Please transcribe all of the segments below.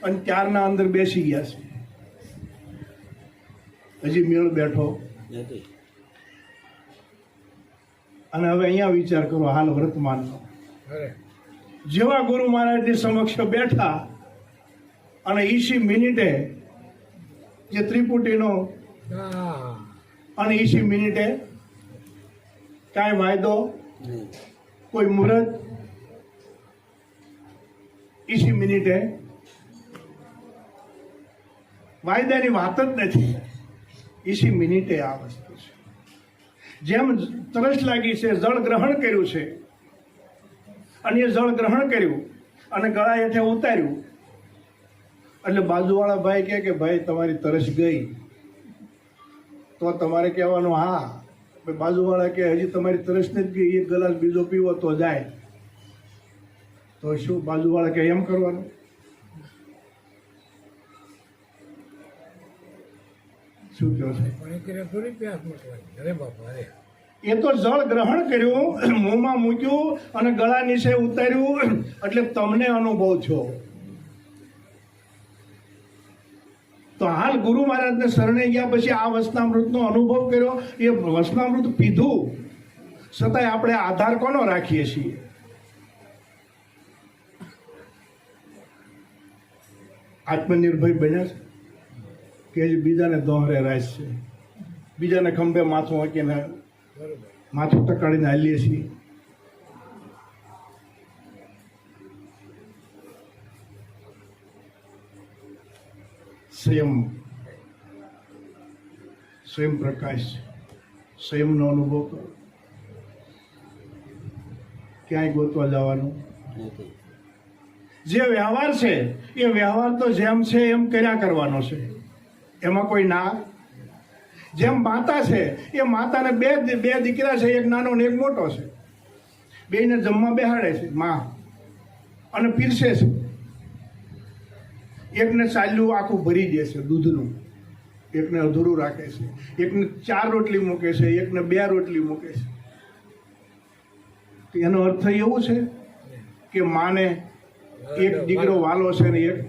અને ત્યારના અંદર બેસી ગયા છે, હજી મેળ બેઠો નથી. અને હવે અહીંયા વિચાર કરો હાલ વર્તમાનનો. જેવા ગુરુ મહારાજની સમક્ષ બેઠા અને 20 મિનિટે જે ત્રિપુટીનો અને 20 મિનિટે કાંઈ વાયદો, કોઈ મુહૂર્ત, 20 મિનિટે વાયદાની વાત જ નથી. 20 મિનિટે આ વસ્તુ છે. જેમ તરસ લાગી છે, જળ ગ્રહણ કર્યું છે અને એ જળ ગ્રહણ કર્યું અને ગળા હેઠે ઉતાર્યું એટલે બાજુવાળા ભાઈ કહે કે ભાઈ તમારી તરસ ગઈ, તો તમારે કહેવાનું હા. બાજુવાળા કે હજી તમારી તરસ નથી ગઈ, એક ગ્લાસ બીજો પીવો તો જાય. તો શું બાજુવાળા કે એમ કરવાનું? શું કહો છો? એ તો જળ ગ્રહણ કર્યું, મોંમાં મૂક્યું અને ગળા નીચે ઉતાર્યું એટલે તમને અનુભવ થયો. તો હાલ ગુરુ મહારાજને શરણે ગયા પછી આ વસનામૃતનો અનુભવ કર્યો. એ વસનામૃત પીધું છતાંય આપણે આધાર કોનો રાખીએ છીએ? આત્મનિર્ભર બન્યા છે કે બીજાને દોહરે રાસ છે, બીજાને ખંભે માથું વાંકીને માથું ટકાડીને હાલીએ છીએ. સ્વયં પ્રકાશ, સ્વયંનો અનુભવ કરો. ક્યાંય ગોતવા જવાનું નથી. જે વ્યવહાર છે એ વ્યવહાર તો જેમ છે એમ કર્યા કરવાનો છે, એમાં કોઈ ના. જેમ માતા છે એ માતાને બે દીકરા છે, એક નાનો ને એક મોટો છે, બેને જમવા બેહાડે છે માં અને પીરસે છે. એકને ચાલ્યું આખું ભરી દે છે દૂધનું, એકને અધૂરું રાખે છે, એકને 4 રોટલી મૂકે છે, એકને 2 રોટલી મૂકે છે. તો એનો અર્થ એવું છે કે માને એક દીકરો વાલો છે ને એક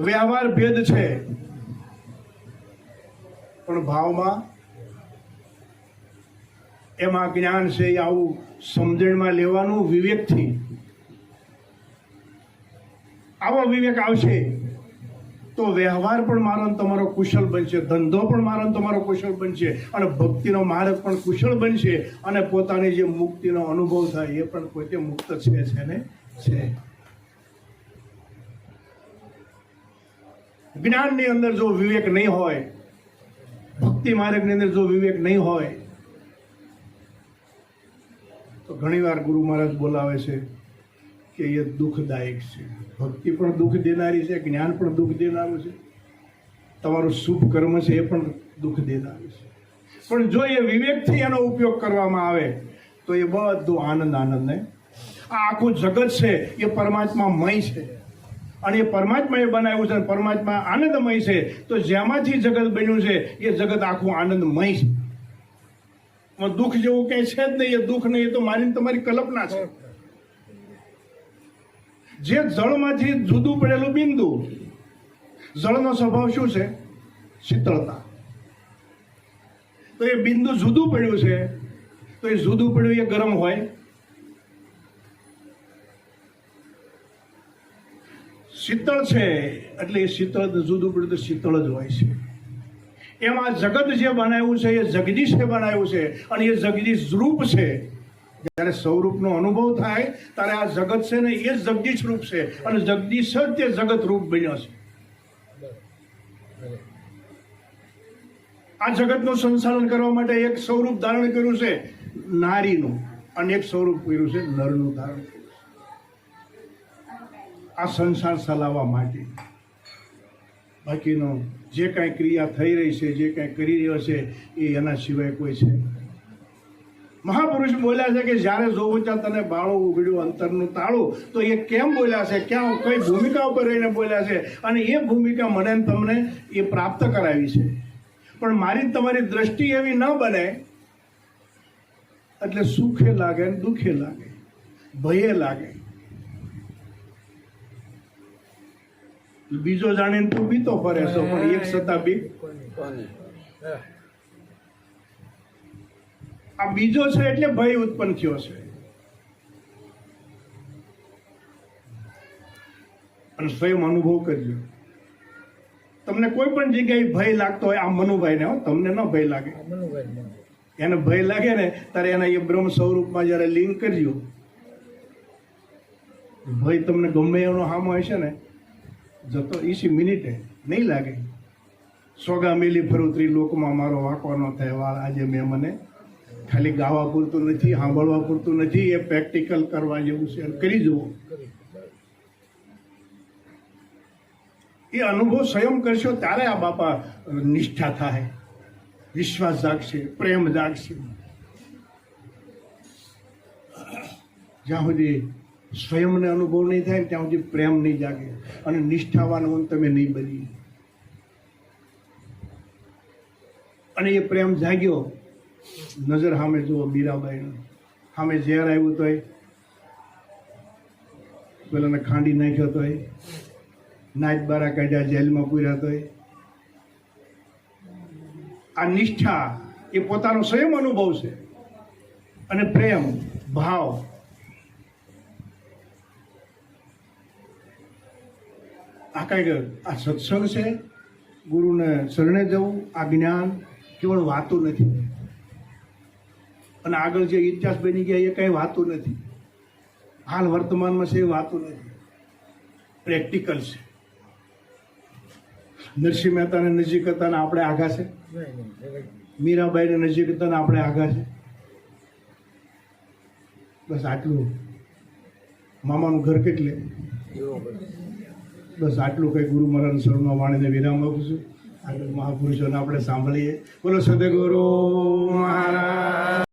વ્યવહાર ભેદ છે, પણ ભાવમાં એમાં જ્ઞાન છે. આવું સમજણમાં લેવાનું વિવેકથી. આવો વિવેક આવશે તો વ્યવહાર પણ મારો તમારો કુશળ બનશે, ધંધો પણ મારો તમારો કુશળ બનશે અને ભક્તિનો માર્ગ પણ કુશળ બનશે અને પોતાની જે મુક્તિનો અનુભવ થાય એ પણ પોતે મુક્ત છે ને છે. જ્ઞાનની અંદર જો વિવેક નહીં હોય, ભક્તિ માર્ગની અંદર જો વિવેક નહીં હોય તો ઘણીવાર ગુરુ મહારાજ બોલાવે છે કે એ દુઃખદાયક છે. ભક્તિ પણ દુઃખ દેનારી છે, જ્ઞાન પણ દુઃખ દેનારું છે, તમારું શુભ કર્મ છે એ પણ દુઃખ દેનારું છે. પણ જો એ વિવેકથી એનો ઉપયોગ કરવામાં આવે તો એ બધું આનંદ ને. આ આખું જગત છે એ પરમાત્મામય છે અને એ પરમાત્માએ બનાવ્યું છે, પરમાત્મા આનંદમય છે. તો જેમાંથી જગત બન્યું છે એ જગત આખું આનંદમય છે. દુઃખ જેવું કઈ છે જ નહીં. એ દુઃખ નહીં, એ તો મારી તમારી કલ્પના છે. જે જળમાંથી જુદું પડેલું બિંદુ, જળનો સ્વભાવ શું છે? શીતળતા. તો એ બિંદુ જુદું પડ્યું છે તો એ જુદું પડ્યું એ ગરમ હોય? શીતળ છે એટલે એ શીતળ જુદું પડ્યું તો શીતળ જ હોય છે. એમાં જગત જે બનાવ્યું છે એ જગદીશે બનાવ્યું છે અને એ જગદીશ રૂપ છે. જ્યારે સ્વરૂપનો અનુભવ થાય ત્યારે આ જગત છે ને એ જગદીશ રૂપ છે અને જગદીશ જ તે જગત રૂપ બન્યો છે. આ જગતનું સંચાલન કરવા માટે એક સ્વરૂપ ધારણ કર્યું છે નારીનું અને એક સ્વરૂપ કર્યું છે નરનું ધારણ કર્યું છે આ સંસાર ચલાવવા માટે. બાકીનો જે કાંઈ ક્રિયા થઈ રહી છે, જે કાંઈ કરી રહ્યો છે એ એના સિવાય કોઈ છે. મહાપુરુષ બોલ્યા છે કે જ્યારે જોવું ત્યાં તને બાળું ઉઘડ્યું અંતરનું તાળું. તો એ કેમ બોલ્યા છે, ક્યાં કઈ ભૂમિકા ઉપર રહીને બોલ્યા છે અને એ ભૂમિકા મને તમને એ પ્રાપ્ત કરાવી છે. પણ મારી તમારી દ્રષ્ટિ એવી ન બને એટલે સુખે લાગે, દુઃખે લાગે, ભયે લાગે. બીજો જાણીને તું બીતો ફરે છો, પણ એક છતાં બી આ બીજો છે એટલે ભય ઉત્પન્ન થયો છે. અને સ્વયં અનુભવ કરજો. તમને કોઈ પણ જગ્યાએ ભય લાગતો હોય, આ મનુભાઈને તમને ન ભય લાગે, એને ભય લાગે ને ત્યારે એના એ બ્રહ્મ સ્વરૂપમાં જયારે લિંક કરજો, ભય તમને ગમે એનો હામો હશે ને જતો ઈસી મિનિટે નહીં લાગે. સોગા મેલી ફરુત્રી લોકમાં મારો વાંકો ન થાય વાળ. આજે મેં મને ખાલી ગાવા પૂરતું નથી, સાંભળવા પૂરતું નથી, એ પ્રેક્ટિકલ કરવા જેવું છે. કરી જુઓ, એ અનુભવ સ્વયં કરશો ત્યારે આ બાપા નિષ્ઠા થાય, વિશ્વાસ જાગશે, પ્રેમ જાગશે. જ્યાં સુધી સ્વયંને અનુભવ નહીં થાય ત્યાં સુધી પ્રેમ નહીં જાગે અને નિષ્ઠાવાન તમે નહીં બની. અને એ પ્રેમ જાગ્યો. નજર સામે જુઓ, મીરાબાઈ સામે ઝેર આવ્યું તોય, પેલાને ખાંડી નાખ્યો તોય, નાચ બારા કાઢ્યા, જેલમાં પૂર્યા તોય. આ નિષ્ઠા એ પોતાનો સ્વયં અનુભવ છે. અને પ્રેમ ભાવ આ કઈ આ સત્સંગ છે, ગુરુને શરણે જવું, આ જ્ઞાન કેવળ વાતું નથી. અને આગળ જે ઇતિહાસ બની ગયા એ કઈ વાતું નથી, હાલ વર્તમાનમાં છે એ વાતું નથી, પ્રેક્ટિકલ છે. નરસિંહ મહેતાને નજીક હતા ને આપણે આઘા છે, મીરાબાઈને નજીક હતા ને આપણે આઘા છે. બસ આટલું. મામાનું ઘર કેટલે, બસ આટલું કઈ ગુરુ મહારાજ શરણમાં વાણીને વિરામ આપું છું. આગળ મહાપુરુષોને આપણે સાંભળીએ. બોલો સદગુરુ મહારાજ.